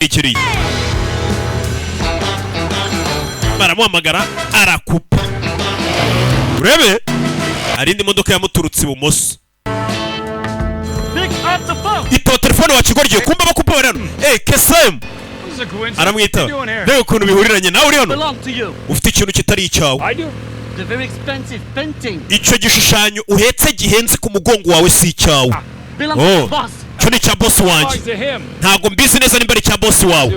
ikiri baramuhamagara arakupa urebe arindi modoka yamuturutse ibumoso ito telefone wakigorye kumba bakupa rero kesem aramwita rero ukuntu bihuriranye nawe uri hano ufite ikintu kitari icyawe icyo gishushanyo uhetse gihenze ku mugongo wawe si icyawe cyo ni cya boss wanjye ntago mbizi neza nimba ari cya boss wawe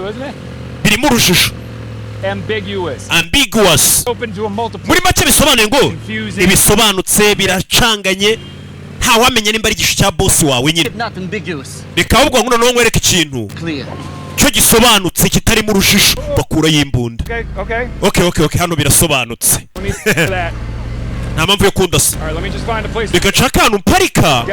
birimo urujijo ambiguous muri make bisobanuye ngo ibisobanutse biracanganye ntawamenya nimba ari igishu cya boss wawe nyine reka ahubwo ngo noneho nkwereke ikintu cyo gisobanutse kitarimo urujijo bakura y'imbunda okay hano birasobanutse nta mpamvu yo kundasa reka nshaka ahantu mparika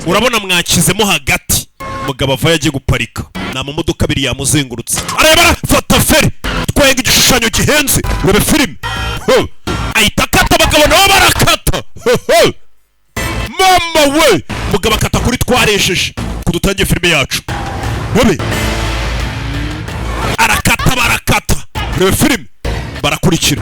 urabona mwakizemo hagati umugabo ava yagiye guparika ni amamodoka abiri yamuzengurutse areba fata feri twayenga igishushanyo gihenze urebe filime ahita akata abagabo nabo barakata mama we umugabo akata kuri twaresheje kudutangiye filime yacu urebe arakata barakata urebe filime barakurikira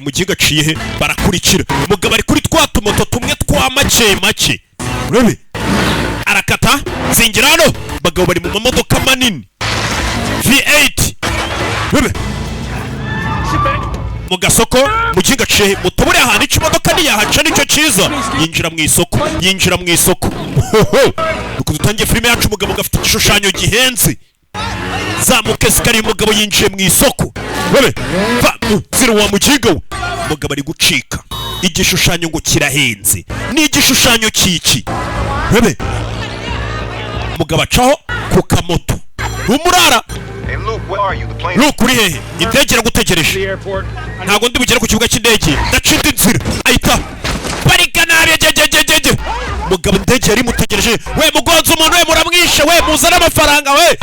mu gihe gaciye he barakurikira umugabo ari kuri twa tumoto tumwe twa make urebe arakata zingira hano bagabo bari mu mamodoka manini V8 urebe mu gasoko mu gihe gaciye mutobore ahantu icyo imodoka niyahaca nicyo cyiza yinjira mu isoko nuko dutangiye filime yacu umugabo gafite igishushanyo gihenze zamuke zikari umugabo yinjiye mu isoko urebe zira wa mugiga we umugabo ari gucika igishushanyo ngo kirahenze ni igishushanyo kiki urebe umugabo acaho ku kamoto umurara Luke uri hehe indege iragutegereje ntago ndi bugere ku kibuga cy'indege ndacinde inzira ahita parika nabi umugabo indege yari mutegereje we mugonze umuntu we muramwishe we muzana amafaranga we